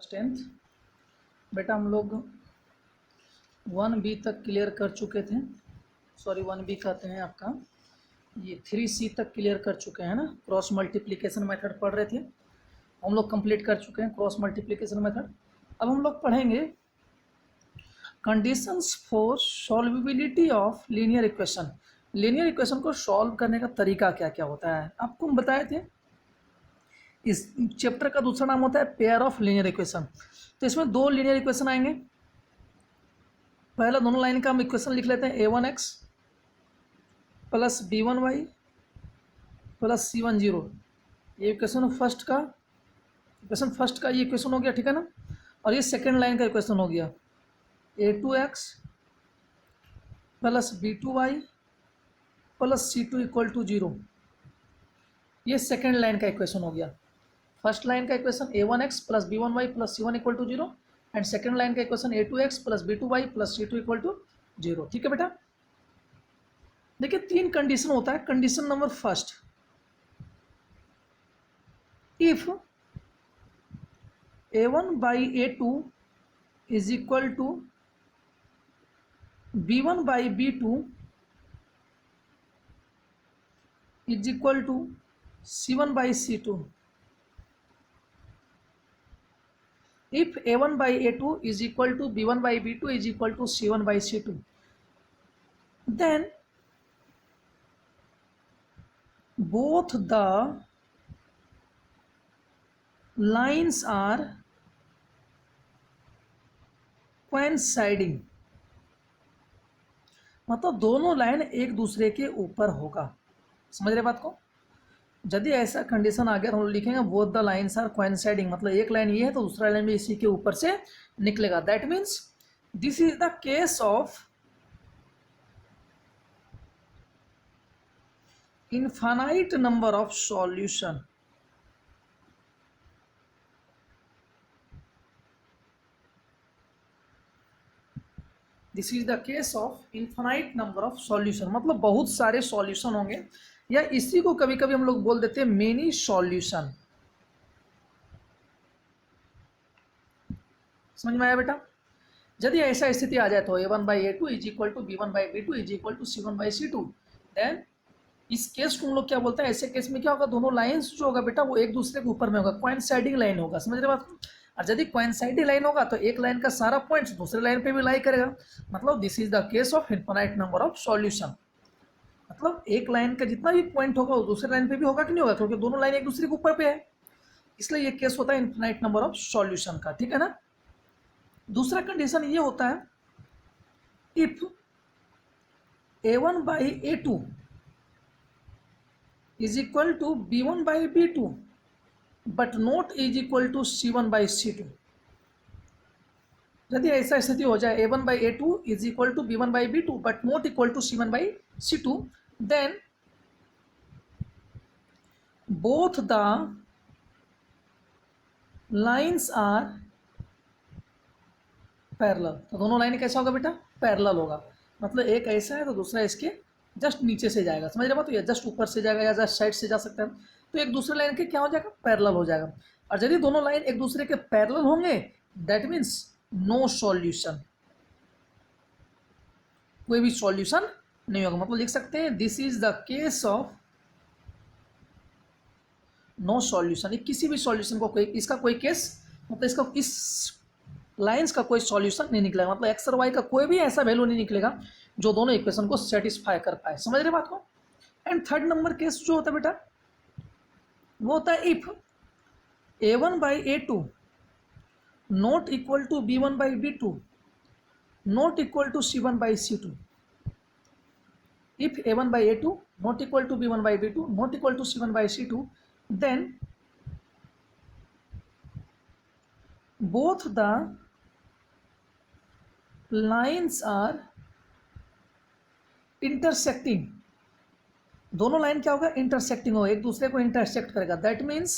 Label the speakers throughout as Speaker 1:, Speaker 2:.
Speaker 1: 10th बेटा हम लोग 1B तक क्लियर कर चुके थे। सॉरी 1B कहते हैं आपका ये 3C तक क्लियर कर चुके हैं ना। क्रॉस मल्टीप्लिकेशन मेथड पढ़ रहे थे, हम लोग कंप्लीट कर चुके हैं क्रॉस मल्टीप्लिकेशन मेथड। अब हम लोग पढ़ेंगे conditions for solvability of linear equation. Linear equation को सॉल्व करने का तरीका क्या क्या होता है आपको हम बताए थे। इस चैप्टर का दूसरा नाम होता है पेयर ऑफ लीनियर इक्वेशन। तो इसमें दो लीनियर इक्वेशन आएंगे। पहला दोनों लाइन का हम इक्वेशन लिख लेते हैं a1x plus b1y plus c10। ये इक्वेशन फर्स्ट का ये इक्वेशन हो गया, ठीक है ना। और ये सेकेंड लाइन का इक्वेशन हो गया a2x plus b2y plus c2 equal to 0। ये सेकेंड लाइन का इक्वेशन हो गया। फर्स्ट लाइन का equation a1x plus b1y plus c1 equal to 0 and second line का equation a2x plus b2y plus c2 equal to 0। ठीक है बेटा। देखिए तीन कंडीशन होता है। Condition number first, if a1 by a2 is equal to b1 by b2 is equal to c1 by c2, if a1 by a2 is equal to b1 by b2 is equal to c1 by c2, then both the lines are coinciding। मतलब दोनों line एक दूसरे के ऊपर होगा। समझ रहे बात को। यदि ऐसा कंडीशन आ गया हम लोग लिखेंगे both the lines are coinciding, मतलब एक लाइन ये है तो दूसरा लाइन भी इसी के ऊपर से निकलेगा। That means this is the case of infinite number of solution. This is the case of infinite number of solution, मतलब बहुत सारे सॉल्यूशन होंगे, या इसी को कभी कभी हम लोग बोल देते हैं मेनी सॉल्यूशन। समझ में आया बेटा। यदि ऐसा स्थिति आ जाए तो a1 by a2 is equal to b1 by b2 is equal to c1 by c2, then इस केस को हम लोग क्या बोलते हैं, ऐसे केस में क्या होगा, दोनों लाइंस जो होगा बेटा वो एक दूसरे के ऊपर में होगा, कोइंसाइडिंग लाइन होगा। समझ रहे बात। और यदि कोइंसाइडिंग लाइन होगा तो एक लाइन का सारा पॉइंट्स दूसरे लाइन पे भी लाई करेगा। मतलब this is the case of infinite number of solution. मतलब एक लाइन का जितना भी पॉइंट होगा वो दूसरे लाइन पे भी होगा कि नहीं होगा, क्योंकि दोनों लाइन एक दूसरे के ऊपर पे है, इसलिए ये केस होता है इनफाइनाइट नंबर ऑफ सॉल्यूशन का। ठीक है ना। दूसरा कंडीशन ये होता है, if a1 by a2 is equal to b1 by b2 but not is equal to c1 by c2। यदि ऐसा स्थिति हो जाए a1 by a2 is equal to b1 by b2 but not equal to c1 by c2, then both the lines are parallel. तो दोनों line कैसा होगा बेटा, पैरेलल होगा। मतलब एक ऐसा है तो दूसरा इसके जस्ट नीचे से जाएगा। समझ रहे बात। तो या जस्ट ऊपर से जाएगा या जस्ट साइड से जा सकता है, तो एक दूसरे लाइन के क्या हो जाएगा, पैरेलल हो जाएगा। और यदि दोनों लाइन एक दूसरे के पैरेलल होंगे दैट मीन्स नो सॉल्यूशन, कोई भी सॉल्यूशन नहीं होगा। मतलब लिख सकते हैं this is the case of no solution. किसी भी सॉल्यूशन को कोई इसका कोई केस, मतलब इसका इस लाइंस का कोई सॉल्यूशन नहीं निकलेगा। मतलब एक्स और वाई का कोई भी ऐसा वैल्यू नहीं निकलेगा जो दोनों इक्वेशन को सेटिस्फाई कर पाए। समझ रहे बात को। एंड थर्ड नंबर केस जो होता है बेटा वो होता है if a1 by a2 not equal to b1 by b2 not equal to c1 by c2। if a1 by a2 not equal to b1 by b2 not equal to c1 by c2, then both the lines are intersecting। दोनों line क्या होगा, intersecting होगा, एक दूसरे को intersect करेगा। That means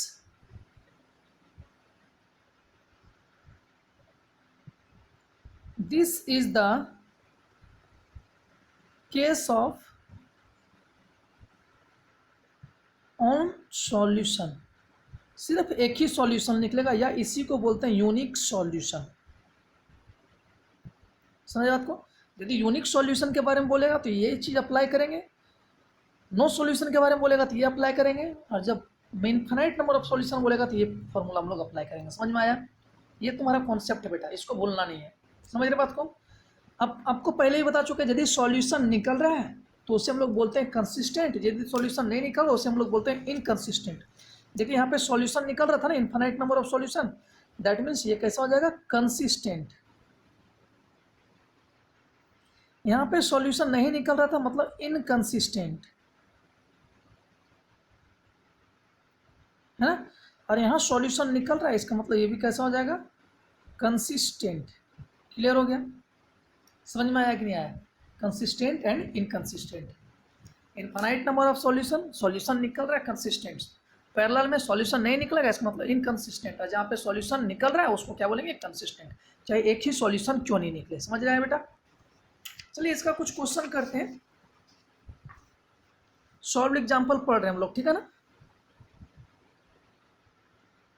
Speaker 1: this is the case of on solution. सिर्फ एक ही सॉल्यूशन निकलेगा, या इसी को बोलते हैं यूनिक सॉल्यूशन। समझ बात को? यदि यूनिक सॉल्यूशन के बारे में बोलेगा तो ये चीज़ अप्लाई करेंगे, नो सॉल्यूशन के बारे में बोलेगा तो ये अप्लाई करेंगे, और जब इनफाइनाइट नंबर ऑफ सॉल्यूशन बोलेगा तो ये फॉर्मूला हम लोग अप्लाई करेंगे। समझ में आया? ये तुम्हारा कॉन्सेप्ट है बेटा, इसको भूलना नहीं है। समझ रहे बात को? अब आपको पहले ही बता चुके हैं, यदि सॉल्यूशन निकल रहा है तो उसे हम लोग बोलते हैं कंसिस्टेंट, यदि सॉल्यूशन नहीं निकल रहा उसे हम लोग बोलते हैं इनकंसिस्टेंट। देखिए यहाँ पे सॉल्यूशन निकल रहा था ना, infinite number of solution, that means ये कैसा हो जाएगा, कंसिस्टेंट। यहाँ पे सॉल्यूशन नहीं निकल रहा था मतलब इनकंसिस्टेंट, है ना। और यहाँ सॉल्यूशन निकल रहा है, इसका मतलब ये भी कैसा हो जाएगा, कंसिस्टेंट। क्लियर हो गया? समझ में आया कि नहीं आया? Consistent and inconsistent. Infinite number of solution, solution निकल रहा है कंसिस्टेंट, पैरेलल में सॉल्यूशन नहीं निकलेगा, इसका मतलब इनकंसिस्टेंट है। जहाँ पे सॉल्यूशन निकल रहा है उसको क्या बोलेंगे, कंसिस्टेंट, चाहे एक ही सॉल्यूशन क्यों नहीं निकले। समझ रहे हैं बेटा? चलिए इसका कुछ क्वेश्चन करते हैं, सॉल्व एग्जाम्पल पढ़ रहे हैं हम लोग, ठीक है ना।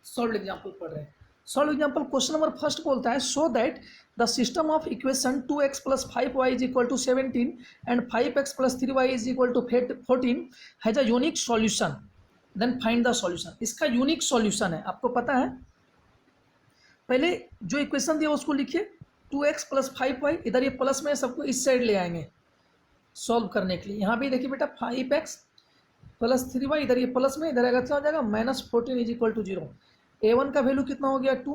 Speaker 1: सॉल्व एग्जाम्पल पढ़ रहे हैं। Solve example question number first बोलता है, so that the system of equation 2x + 5y = 17 and 5x + 3y = 14 has a unique solution, then find the solution. इसका यूनिक सॉल्यूशन है, आपको पता है। पहले जो इक्वेशन दिया उसको लिखिए, 2x + 5y, इधर ये प्लस में सबको इस साइड ले आएंगे सॉल्व करने के लिए। यहाँ भी देखिए बेटा 5x + 3y, इधर ये प्लस में, इधर आएगा क्या हो जाएगा, -14 = 0। a1 का वैल्यू कितना हो गया 2,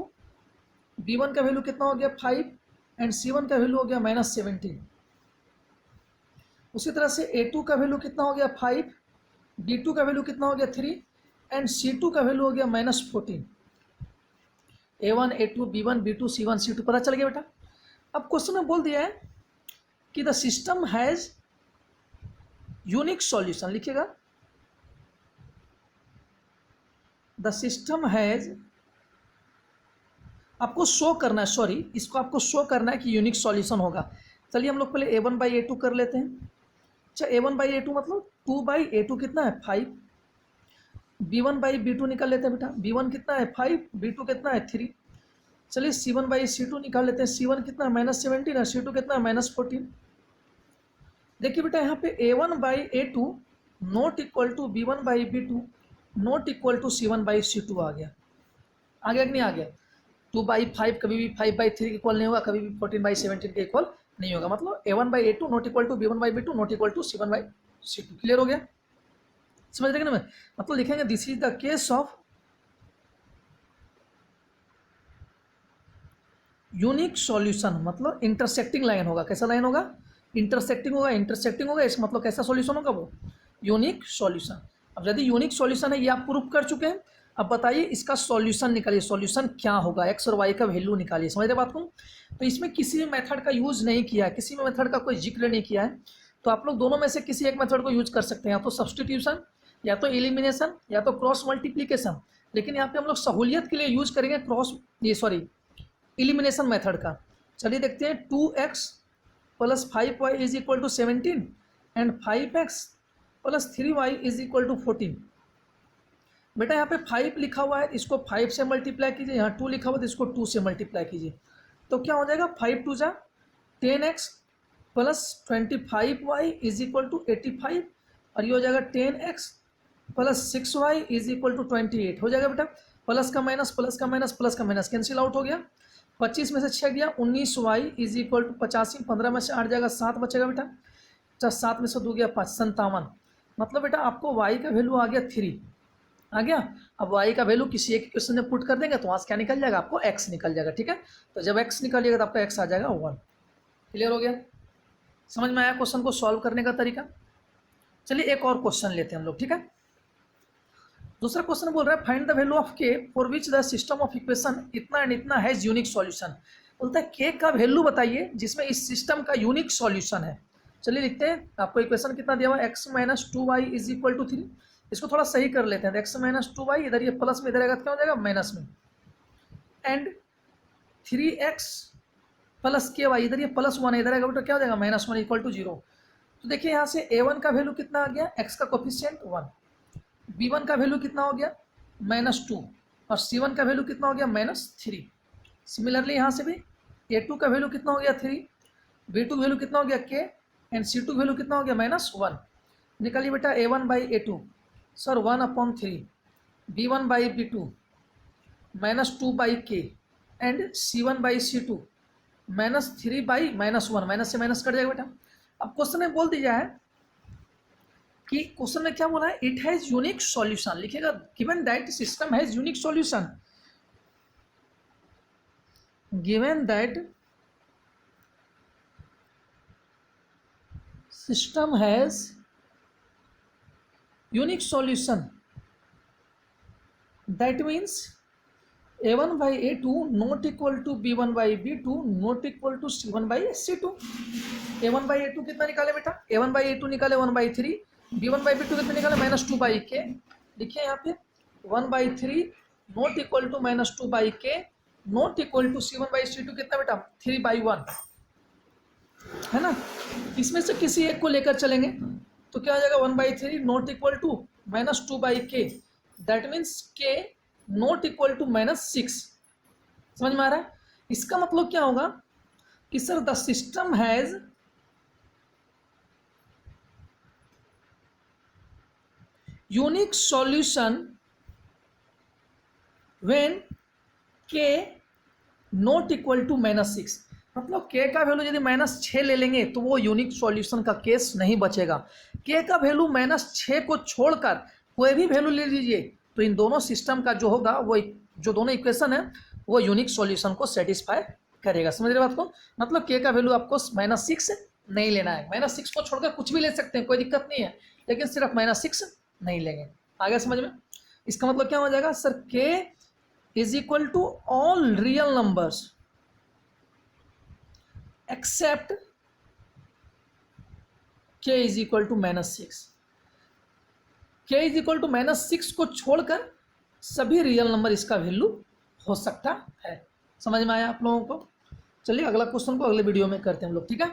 Speaker 1: b1 का वैल्यू कितना हो गया 5 एंड c1 का वैल्यू हो गया -17। उसी तरह से a2 का वैल्यू कितना हो गया 5, b2 का वैल्यू कितना हो गया 3 एंड c2 का वैल्यू हो गया -14। a1 a2 b1 b2 c1 c2 पता चल गया बेटा। अब क्वेश्चन में बोल दिया है कि the system has unique solution, लिखिएगा द सिस्टम हैज, आपको शो करना है, सॉरी इसको आपको शो करना है कि यूनिक सॉल्यूशन होगा। चलिए हम लोग पहले a1/a2 कर लेते हैं। अच्छा a1/a2 मतलब 2/a2 कितना है 5, b1/b2 निकाल लेते हैं बेटा, b1 कितना है 5, b2 कितना है 3। चलिए c1/c2 निकाल लेते हैं, c1 कितना है -17 और c2 कितना है -14। देखिए बेटा यहाँ पे a1/a2 not equal to b1/b2 not equal to c1/c2 आ गया कि नहीं आ गया। 2/5 कभी भी 5/3 के इक्वल नहीं होगा, कभी भी 14/17 के इक्वल नहीं होगा। मतलब a1/a2 not equal to b1/b2 not equal to c1/c2। Clear हो गया? समझ रहे ना मैं? मतलब लिखेंगे this is the case of unique solution, मतलब इंटरसेक्टिंग लाइन होगा। कैसा लाइन होगा? इंटरसेक्टिंग होगा। इंटरसेक्टिंग होगा इसका मतलब कैसा सॉल्यूशन होगा, वो यूनिक सॉल्यूशन। अब यदि यूनिक सॉल्यूशन है, ये आप प्रूफ कर चुके हैं। अब बताइए इसका सॉल्यूशन निकालिए, सॉल्यूशन क्या होगा, एक्स और वाई का वैल्यू निकालिए। समझ रहे बात को? तो इसमें किसी भी मेथड का यूज नहीं किया है, किसी भी मेथड का कोई जिक्र नहीं किया है। तो आप लोग दोनों में से किसी एक मेथड को यूज कर सकते हैं, या तो सब्सटीट्यूशन, या तो एलिमिनेशन, या तो क्रॉस मल्टीप्लीकेशन। लेकिन यहाँ पे हम लोग सहूलियत के लिए यूज करेंगे एलिमिनेशन मेथड का। चलिए देखते हैं, 2x + 5y = 17 and 5x + 3y = 14। बेटा यहाँ पे 5 लिखा हुआ है, इसको 5 से मल्टीप्लाई कीजिए, यहाँ 2 लिखा हुआ है तो इसको 2 से मल्टीप्लाई कीजिए। तो क्या हो जाएगा, 5 2 जा 10x + 25y = 85, और ये हो जाएगा 10x + 6y = 28। हो जाएगा बेटा, प्लस का माइनस प्लस का माइनस प्लस का माइनस कैंसिल आउट हो गया। 25 में से 6 गया, 19y = 85, 15 में से 8 जाएगा 7 बचेगा बेटा। अच्छा 7 में से 2 गया 5, 57। मतलब बेटा आपको y का वैल्यू आ गया 3 आ गया। अब y का वैल्यू किसी एक क्वेश्चन में पुट कर देंगे तो वहाँ से क्या निकल जाएगा, आपको x निकल जाएगा। ठीक है, तो जब x निकालिएगा तो आपका x आ जाएगा 1। क्लियर हो गया? समझ में आया क्वेश्चन को सॉल्व करने का तरीका? चलिए एक और क्वेश्चन लेते हैं हम लोग, ठीक है। दूसरा क्वेश्चन बोल रहा है, find the value of k for which the system of equation इतना एंड इतना हैज यूनिक सॉल्यूशन। बोलता है k का वैल्यू बताइए जिसमें इस सिस्टम का यूनिक सॉल्यूशन है। चलिए लिखते हैं, आपको इक्वेशन कितना दिया हुआ है, x - 2y = 3। इसको थोड़ा सही कर लेते हैं, x - 2y, इधर ये प्लस में, इधर आएगा क्या हो जाएगा माइनस में, एंड 3x + ky, इधर ये +1 है, इधर आएगा बेटा क्या हो जाएगा -1 = 0। तो देखिए यहाँ से a1 का वैल्यू कितना आ गया, x का कोफिशिएंट 1, b1 का वैल्यू कितना हो गया -2, और C1 का वैल्यू कितना हो गया -3। सिमिलरली यहाँ से भी A2 का वैल्यू कितना हो गया 3, B2 वैल्यू कितना हो गया K, एंड C2 वैल्यू कितना हो गया -1। निकालिए बेटा A1/A2 sir 1/3, B1/B2 -2/K and C1/C2 -3/-1। Minus से माइनस कट जाएगा बेटा। अब क्वेश्चन में बोल दिया है कि क्वेश्चन में क्या बोला है, इट हैज यूनिक सॉल्यूशन। लिखेगा given that system has unique solution, given that system has unique solution, that means A1/A2 not equal to B1/B2 not equal to C1/C2। A1/A2 कितना निकाले बेटा, A1/A2 निकाले 1/3, B1/B2 कितना निकाले -2/K। देखिए यहाँ पे 1/3 not equal to -2/K not equal to C1/C2 कितना बेटा 3/1 है ना। इसमें से किसी एक को लेकर चलेंगे तो क्या हो जाएगा 1/3 not equal to -2/K, that means K not equal to -6। समझ में आ रहा है। इसका मतलब क्या होगा कि sir the system has unique solution when K not equal to -6। मतलब K का वैल्यू यदि -6 ले लेंगे तो वो यूनिक सॉल्यूशन का केस नहीं बचेगा। K का वैल्यू -6 को छोड़कर कोई भी वैल्यू ले लीजिए तो इन दोनों सिस्टम का जो होगा वो जो दोनों इक्वेशन है वो यूनिक सॉल्यूशन को सेटिस्फाई करेगा। समझ रहे बात को। मतलब K का वैल्यू आपको -6 नहीं लेना है, -6 को छोड़कर कुछ भी ले सकते हैं, कोई दिक्कत नहीं है, लेकिन सिर्फ -6 नहीं लेंगे। आगे समझ में। इसका मतलब क्या हो जाएगा sir, K is equal to all real numbers except K is equal to -6। K is equal to -6 को छोड़कर सभी रियल नंबर इसका वैल्यू हो सकता है। समझ में आया आप लोगों को। चलिए अगला क्वेश्चन को अगले वीडियो में करते हैं हम लोग, ठीक है।